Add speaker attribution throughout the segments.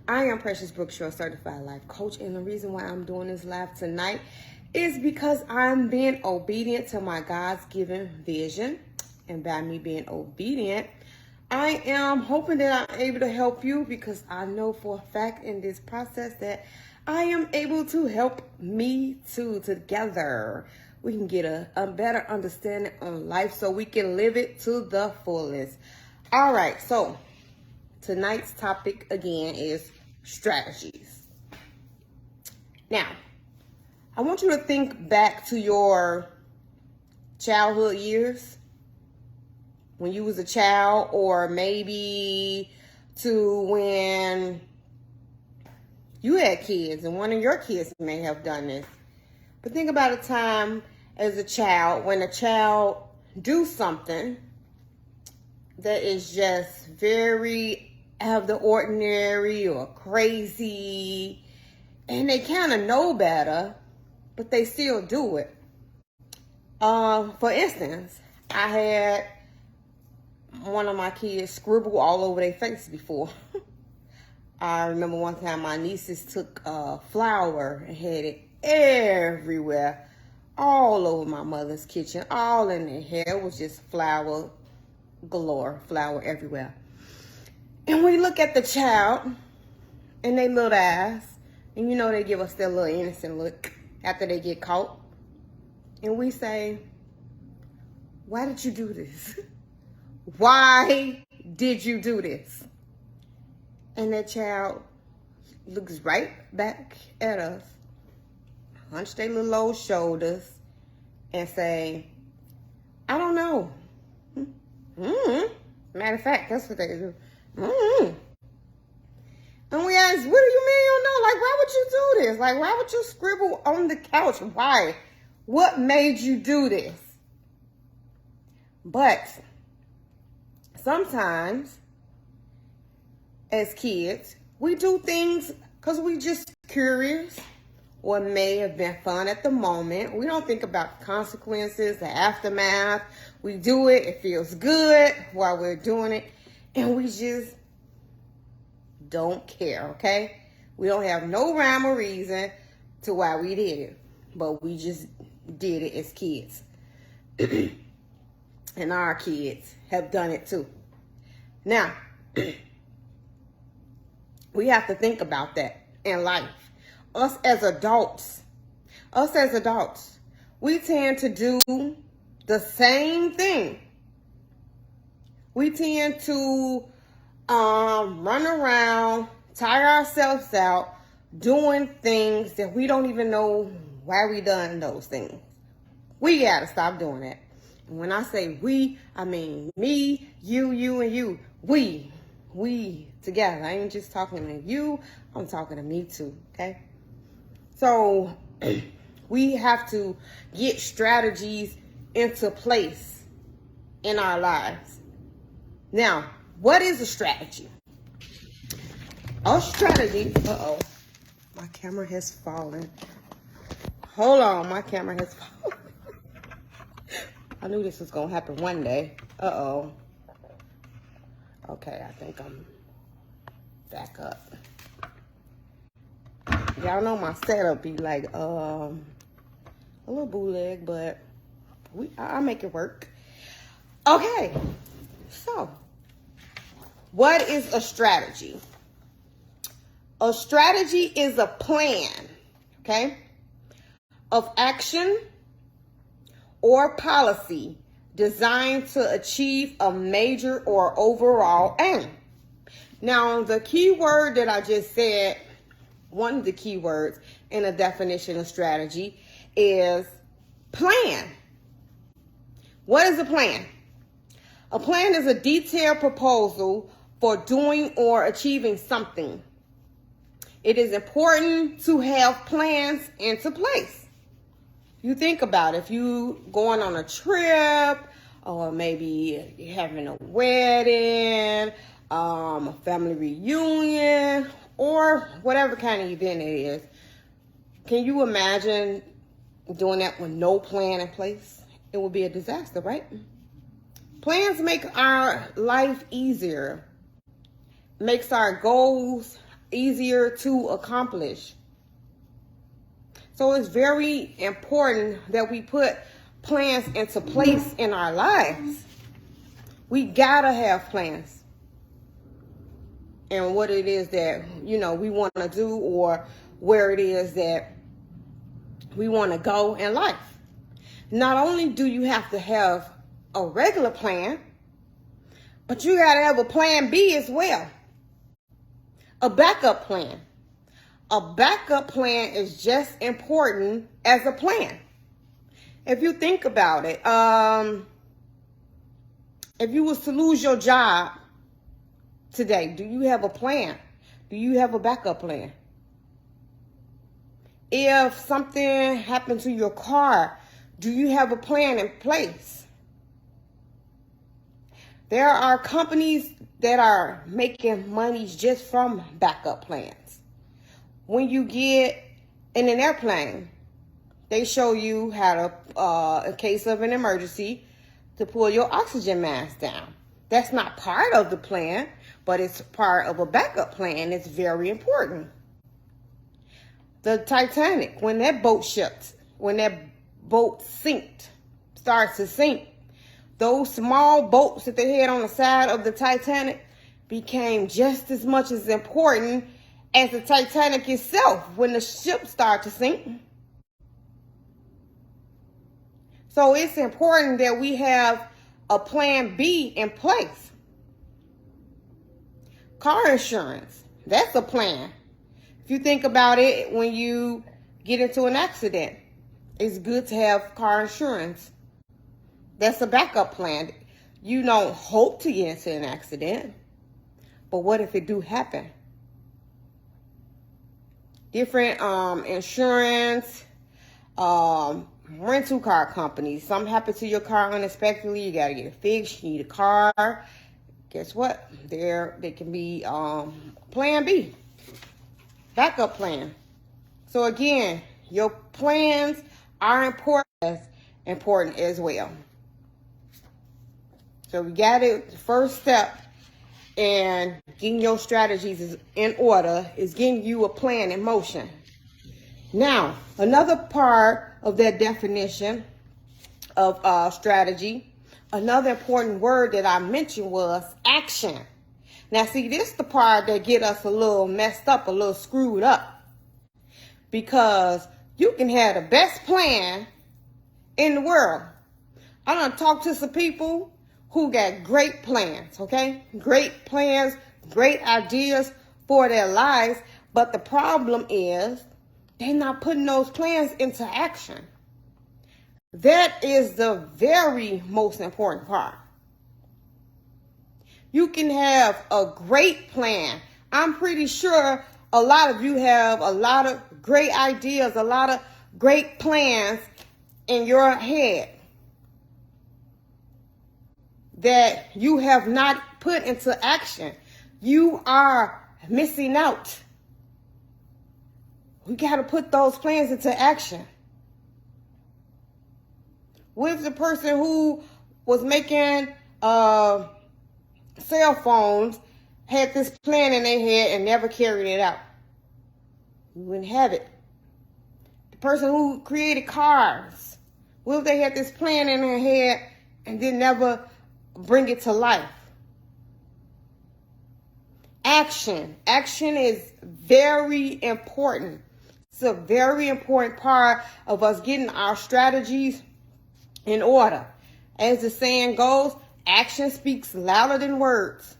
Speaker 1: I am Precious Brooks, your certified life coach, and the reason why I'm doing this live tonight is because I'm being obedient to my God's given vision. And by me being obedient, I am hoping that I'm able to help you, because I know for a fact in this process that I am able to help me too. Together we can get a better understanding on life so we can live it to the fullest. All right, so tonight's topic again is strategies. Now, I want you to think back to your childhood years, when you was a child, or maybe to when you had kids and one of your kids may have done this. But think about a time as a child when a child do something that is just very out of the ordinary or crazy, and they kind of know better, but they still do it. For instance, I had one of my kids scribble all over their face before. I remember one time my nieces took a flour and had it everywhere, all over my mother's kitchen, all in their hair. It was just flour galore, flour everywhere. And we look at the child and they little eyes, and you know they give us their little innocent look after they get caught. And we say, why did you do this? Why did you do this? And that child looks right back at us, hunch their little old shoulders, and say, I don't know. Matter of fact, that's what they do. And we ask, what do you mean you don't know? Like, why would you do this? Like, why would you scribble on the couch? Why? What made you do this? But sometimes, as kids, we do things because we just curious, or may have been fun at the moment. We don't think about the consequences, the aftermath. We do it, it feels good while we're doing it, and we just don't care, okay? We don't have no rhyme or reason to why we did it, but we just did it as kids. And our kids have done it too. Now, we have to think about that in life. Us as adults, we tend to do the same thing. We tend to run around, tire ourselves out, doing things that we don't even know why we done those things. We gotta stop doing that. And when I say we, I mean me, you, and you. We together. I ain't just talking to you, I'm talking to me too, okay? So we have to get strategies into place in our lives. Now, what is a strategy? A strategy, my camera has fallen. Hold on, my camera has fallen. I knew this was gonna happen one day. Okay, I think I'm back up. Y'all know my setup be like a little bootleg, but I'll make it work. Okay, so what is a strategy? A strategy is a plan, okay, of action or policy designed to achieve a major or overall aim. Now, the key word that I just said, one of the key words in a definition of strategy is plan. What is a plan? A plan is a detailed proposal for doing or achieving something. It is important to have plans into place. You think about it, if you going on a trip, or maybe you're having a wedding, a family reunion, or whatever kind of event it is. Can you imagine doing that with no plan in place? It would be a disaster, right? Plans make our life easier, makes our goals easier to accomplish. So it's very important that we put plans into place in our lives. We gotta have plans and what it is that, we want to do, or where it is that we want to go in life. Not only do you have to have a regular plan, but you got to have a plan B as well. A backup plan. A backup plan is just important as a plan. If you think about it, if you was to lose your job today, do you have a plan? Do you have a backup plan? If something happened to your car, do you have a plan in place? There are companies that are making money just from backup plans. When you get in an airplane, they show you how to, in case of an emergency, to pull your oxygen mask down. That's not part of the plan, but it's part of a backup plan. It's very important. The Titanic, when that boat starts to sink, those small boats that they had on the side of the Titanic became just as much as important as the Titanic itself when the ship started to sink. So it's important that we have a plan B in place. Car insurance, that's a plan. If you think about it, when you get into an accident, it's good to have car insurance. That's a backup plan. You don't hope to get into an accident, but what if it do happen? Different insurance, rental car companies. Something happened to your car unexpectedly. You got to get it fixed. You need a car. Guess what? They can be plan B, backup plan. So again, your plans are important as well. So we got it. The first step in getting your strategies in order is getting you a plan in motion. Now, another part of that definition of strategy, another important word that I mentioned was action. Now, see, this is the part that get us a little messed up, a little screwed up. Because you can have the best plan in the world. I done talked to some people who got great plans, okay? Great plans, great ideas for their lives. But the problem is they're not putting those plans into action. That is the very most important part. You can have a great plan. I'm pretty sure a lot of you have a lot of great ideas, a lot of great plans in your head that you have not put into action. You are missing out. We got to put those plans into action. With the person who was making cell phones had this plan in their head and never carried it out, we wouldn't have it. The person who created cars, what if they had this plan in their head and did never bring it to life? Action. Action is very important. It's a very important part of us getting our strategies in order. As the saying goes, action speaks louder than words.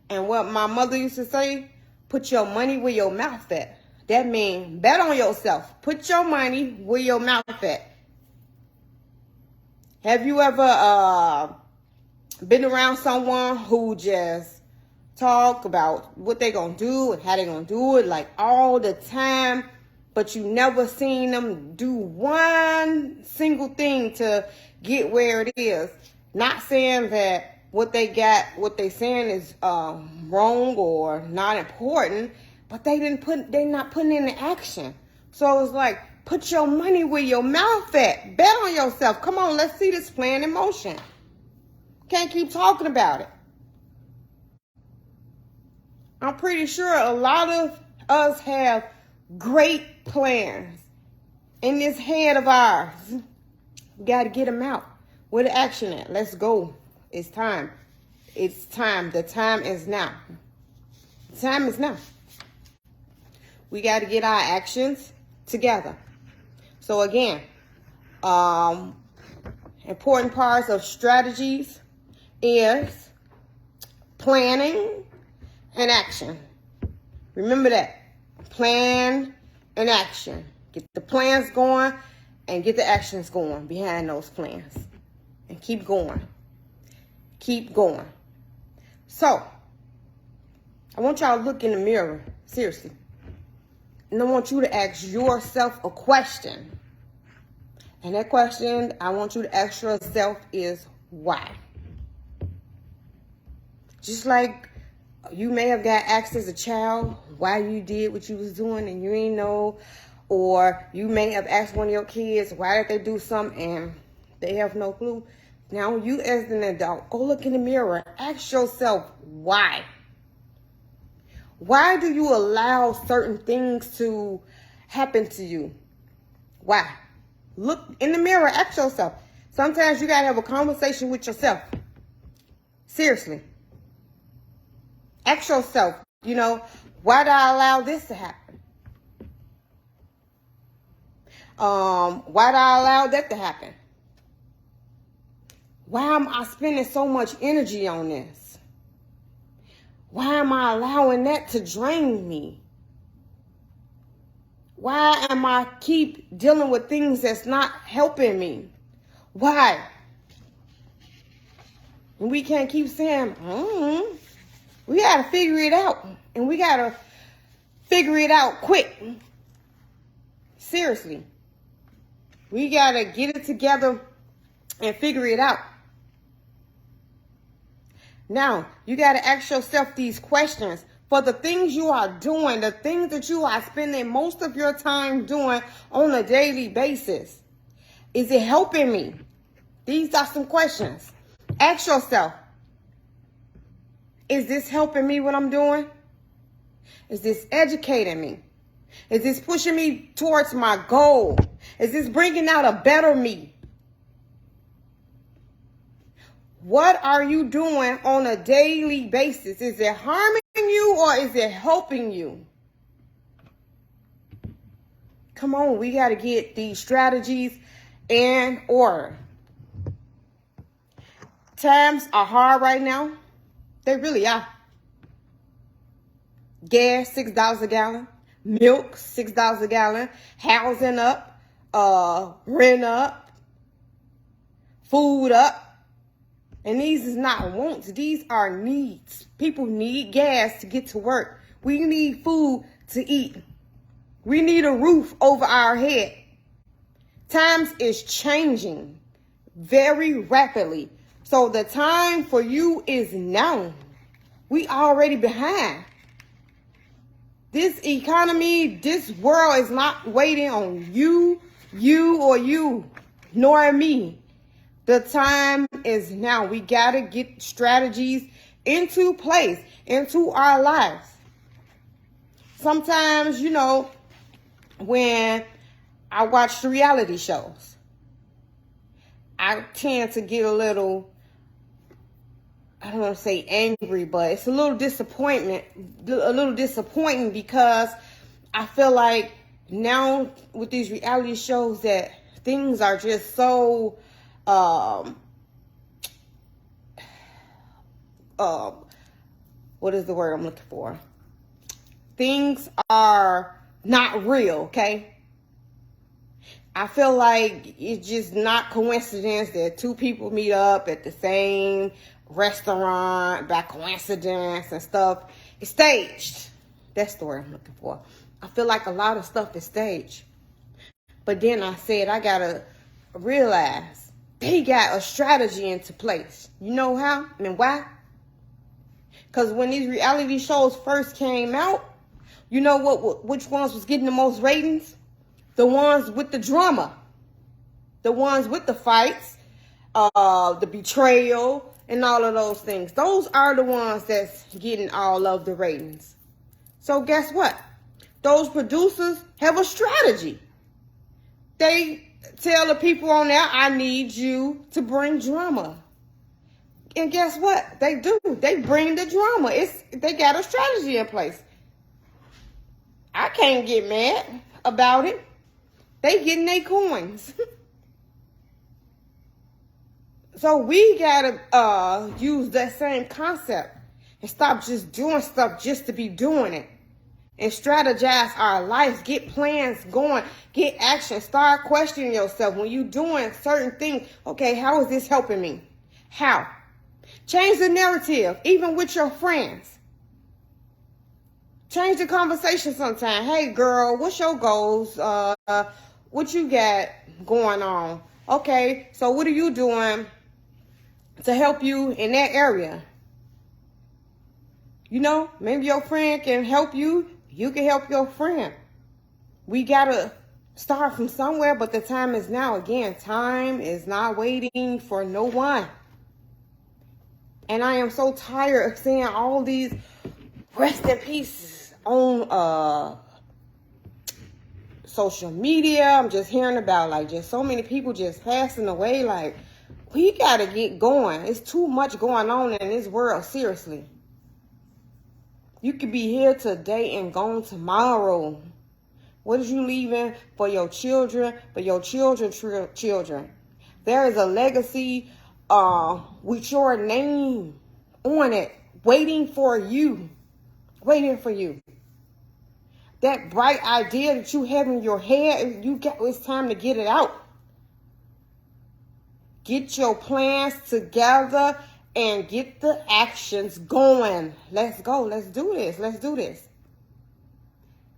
Speaker 1: And what my mother used to say, put your money where your mouth at. That means bet on yourself. Put your money where your mouth at. Have you ever been around someone who just talk about what they're going to do and how they're going to do it like all the time, but you never seen them do one single thing to get where it is? Not saying that what they saying is wrong or not important, but they're not putting it into action. So it's like, put your money where your mouth at. Bet on yourself. Come on, let's see this plan in motion. Can't keep talking about it. I'm pretty sure a lot of us have great plans in this head of ours. We got to get them out. Where the action at? Let's go. It's time. It's time. The time is now. The time is now. We got to get our actions together. So again, important parts of strategies is planning and action. Remember that. Plan and action. Get the plans going and get the actions going behind those plans. And keep going. Keep going. So, I want y'all to look in the mirror. Seriously. And I want you to ask yourself a question. And that question I want you to ask yourself is why? Just like you may have got asked as a child why you did what you was doing and you ain't know. Or you may have asked one of your kids why did they do something and they have no clue. Now you as an adult, go look in the mirror. Ask yourself why. Why do you allow certain things to happen to you? Why? Look in the mirror, ask yourself. Sometimes you gotta have a conversation with yourself. Seriously. Ask yourself, why did I allow this to happen? Why did I allow that to happen? Why am I spending so much energy on this? Why am I allowing that to drain me? Why am I keep dealing with things that's not helping me? Why? And we can't keep saying, we got to figure it out. And we got to figure it out quick. Seriously. We got to get it together and figure it out. Now, you got to ask yourself these questions. For the things you are doing, the things that you are spending most of your time doing on a daily basis, is it helping me? These are some questions. Ask yourself, is this helping me what I'm doing? Is this educating me? Is this pushing me towards my goal? Is this bringing out a better me? What are you doing on a daily basis? Is it harming you or is it helping you? Come on, we got to get these strategies in order. Times are hard right now. They really are. Gas, $6 a gallon. Milk, $6 a gallon. Housing up. Rent up. Food up. And these is not wants. These are needs. People need gas to get to work. We need food to eat. We need a roof over our head. Times is changing very rapidly. So the time for you is now. We already behind. This economy, this world is not waiting on you, nor me. The time is now. We got to get strategies into place, into our lives. Sometimes, when I watch the reality shows, I tend to get a little, I don't want to say angry, but it's a little disappointing because I feel like now with these reality shows that things are just so what is the word I'm looking for? Things are not real, okay? I feel like it's just not coincidence that two people meet up at the same restaurant by coincidence and stuff. It's staged. That's the word I'm looking for. I feel like a lot of stuff is staged. But then I said I gotta realize they got a strategy into place. You know how? I mean, why? Because when these reality shows first came out, you know which ones was getting the most ratings? The ones with the drama. The ones with the fights, the betrayal, and all of those things. Those are the ones that's getting all of the ratings. So guess what? Those producers have a strategy. They tell the people on there, I need you to bring drama. And guess what? They do. They bring the drama. They got a strategy in place. I can't get mad about it. They getting their coins. So we gotta use that same concept and stop just doing stuff just to be doing it. And strategize our life. Get plans going. Get action. Start questioning yourself when you're doing certain things. Okay, how is this helping me? How? Change the narrative, even with your friends. Change the conversation sometime. Hey, girl, what's your goals? What you got going on? Okay, so what are you doing to help you in that area? You know, maybe your friend can help you. You can help your friend. We got to start from somewhere, but the time is now. Again, time is not waiting for no one. And I am so tired of seeing all these rest in peace on social media. I'm just hearing about like just so many people just passing away. Like, we got to get going. It's too much going on in this world, seriously. You could be here today and gone tomorrow. What is you leaving for your children, for your children's children? There is a legacy with your name on it, waiting for you. Waiting for you. That bright idea that you have in your head, it's time to get it out. Get your plans together and get the actions going. Let's go. Let's do this. Let's do this.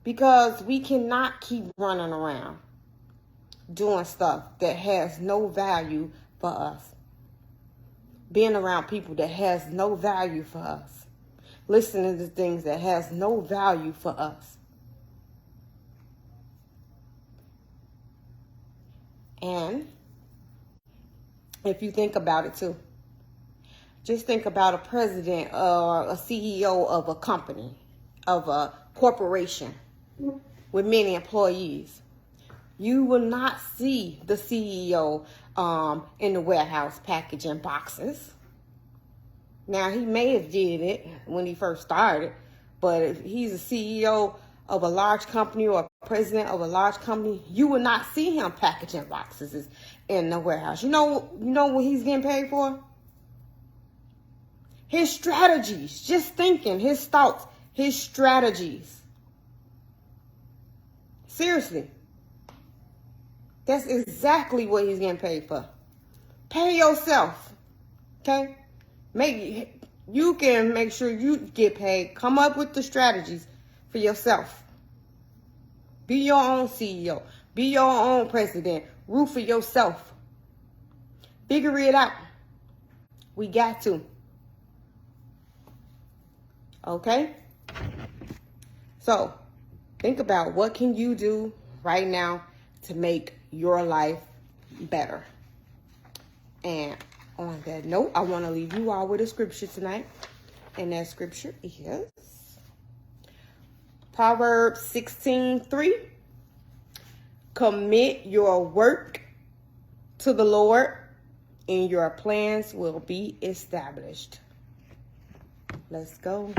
Speaker 1: Because we cannot keep running around doing stuff that has no value for us. Being around people that has no value for us. Listening to things that has no value for us. And if you think about it too, just think about a president or a CEO of a company, of a corporation with many employees. You will not see the CEO in the warehouse packaging boxes. Now, he may have did it when he first started, but if he's a CEO of a large company or a president of a large company, you will not see him packaging boxes in the warehouse. You know what he's getting paid for? His strategies, just thinking, his thoughts, his strategies. Seriously. That's exactly what he's getting paid for. Pay yourself. Okay? You can make sure you get paid. Come up with the strategies for yourself. Be your own CEO. Be your own president. Root for yourself. Figure it out. We got to. Okay? So, think about what can you do right now to make your life better. And on that note, I want to leave you all with a scripture tonight. And that scripture is Proverbs 16:3. Commit your work to the Lord, and your plans will be established. Let's go.